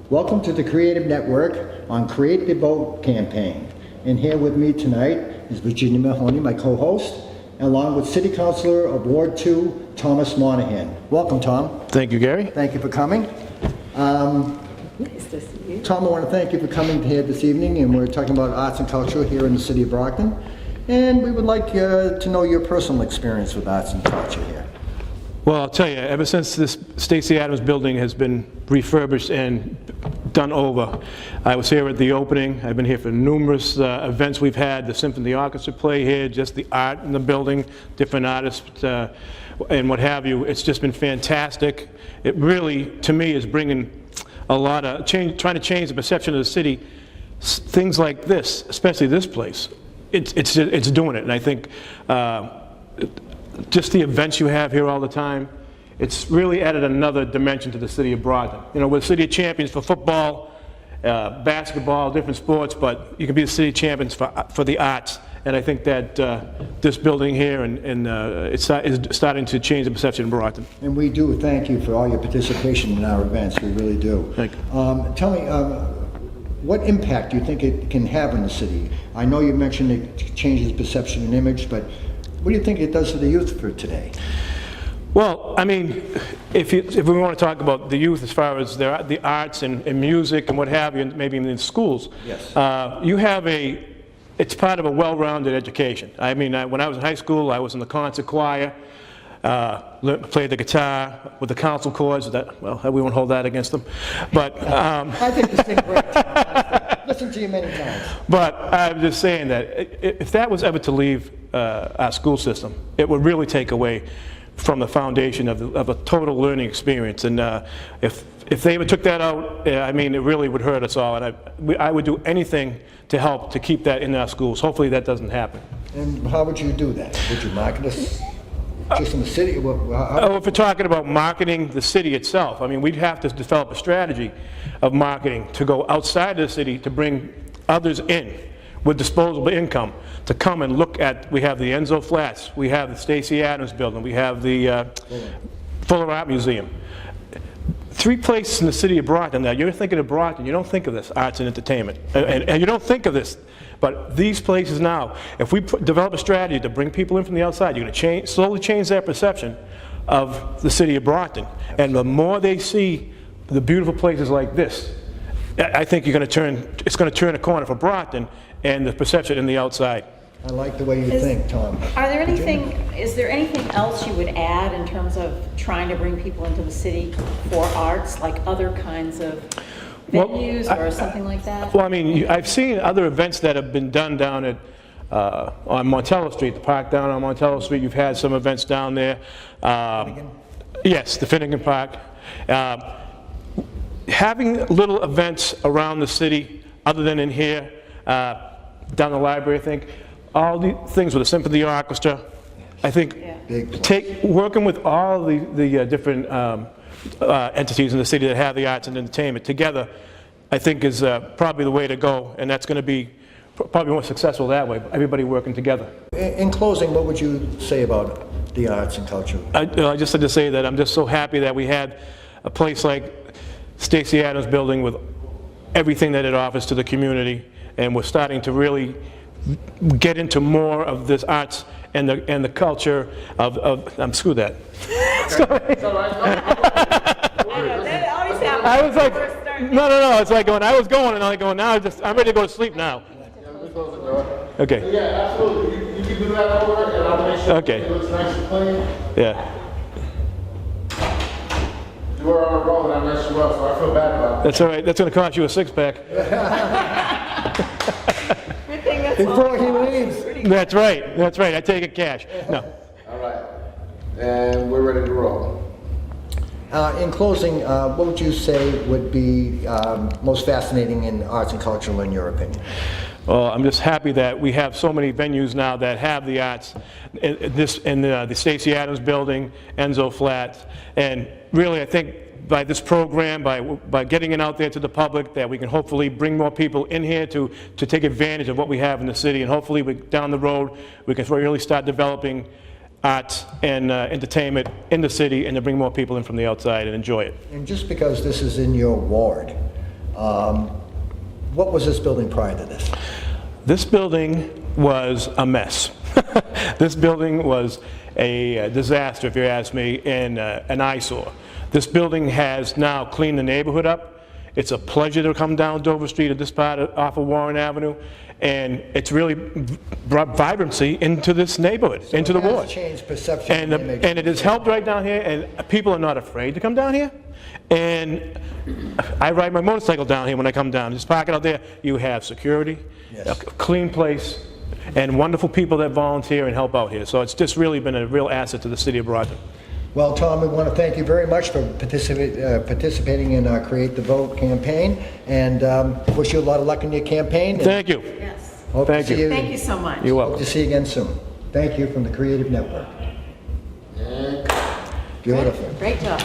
Welcome to the Creative Network on Create the Vote campaign. And here with me tonight is Virginia Mahoney, my co-host, along with City Councilor of Ward 2, Thomas Monahan. Welcome, Tom. Thank you, Gary. Thank you for coming. Nice to see you. Tom, I want to thank you for coming here this evening, and we're talking about arts and culture here in the city of Brockton. And we would like to know your personal experience with arts and culture here. Well, I'll tell you, ever since this Stacey Adams building has been refurbished and done over, I was here at the opening. I've been here for numerous events we've had, the symphony orchestra play here, just the art in the building, different artists and what have you. It's just been fantastic. It really, to me, is bringing a lot of change, trying to change the perception of the city. Things like this, especially this place, it's doing it. And I think just the events you have here all the time, it's really added another dimension to the city of Brockton. You know, we're the city of champions for football, basketball, different sports, but you can be the city champions for the arts. And I think that this building here is starting to change the perception in Brockton. And we do thank you for all your participation in our events. We really do. Thank you. Tell me, what impact do you think it can have in the city? I know you mentioned it changes perception and image, but what do you think it does to the youth for today? Well, I mean, if we want to talk about the youth as far as the arts and music and what have you, and maybe in schools, yes. It's part of a well-rounded education. I mean, when I was in high school, I was in the concert choir, played the guitar with the council chords. Well, we won't hold that against them. But I think you sing great, Tom. Listen to you many times. But I'm just saying that if that was ever to leave our school system, it would really take away from the foundation of a total learning experience. And if they ever took that out, I mean, it really would hurt us all. And I would do anything to help to keep that in our schools. Hopefully that doesn't happen. And how would you do that? Would you market us just in the city? If we're talking about marketing the city itself, I mean, we'd have to develop a strategy of marketing to go outside of the city to bring others in with disposable income to come and look at. We have the Enzo Flats, we have the Stacey Adams building, we have the Fuller Art Museum. 3 places in the city of Brockton. Now, you're thinking of Brockton, you don't think of this, arts and entertainment. And you don't think of this, but these places now, if we develop a strategy to bring people in from the outside, you're going to slowly change their perception of the city of Brockton. And the more they see the beautiful places like this, I think it's going to turn a corner for Brockton and the perception in the outside. I like the way you think, Tom. Is there anything else you would add in terms of trying to bring people into the city for arts, like other kinds of venues or something like that? Well, I mean, I've seen other events that have been done down at on Montello Street, the park down on Montello Street. You've had some events down there. Yes, the Finnegan Park. Having little events around the city, other than in here, down the library, I think, all the things with the symphony orchestra, I think, working with all the different entities in the city that have the arts and entertainment together, I think is probably the way to go, and that's going to be probably more successful that way, everybody working together. In closing, what would you say about the arts and culture? I just had to say that I'm just so happy that we had a place like Stacey Adams building with everything that it offers to the community, and we're starting to really get into more of this arts and the culture of screw that. I was like, no. It's like when I was going, and I'm going now. I'm ready to go to sleep now. Okay. Yeah, absolutely. You can do that over, and I'll make sure it looks nice and clean. Yeah. You were on a roll, and I messed you up, so I feel bad about that. That's all right. That's going to cost you a 6-pack. Before he leaves. That's right. I take it cash. No. All right. And we're ready to roll. In closing, what would you say would be most fascinating in arts and culture, in your opinion? Well, I'm just happy that we have so many venues now that have the arts, in the Stacey Adams building, Enzo Flats, and really I think by this program, by getting it out there to the public, that we can hopefully bring more people in here to take advantage of what we have in the city, and hopefully down the road we can really start developing arts and entertainment in the city, and to bring more people in from the outside and enjoy it. And just because this is in your ward, What was this building prior to this? This building was a mess. This building was a disaster, if you ask me, and an eyesore. This building has now cleaned the neighborhood up. It's a pleasure to come down Dover Street at this part off of Warren Avenue, and it's really brought vibrancy into this neighborhood, into the It has ward. changed perception And, and image. and it has helped right down here, and people are not afraid to come down here. And I ride my motorcycle down here when I come down. Just park it out there. You have security, Yes. a clean place, and wonderful people that volunteer and help out here. So it's just really been a real asset to the city of Brockton. Well, Tom, we want to thank you very much for participating in our Create the Vote campaign, and wish you a lot of luck in your campaign. and Thank you. Yes. hope to Thank see you. Thank you so much. You're Hope welcome. to see you again soon. Thank you from the Creative Network. Beautiful. Great job.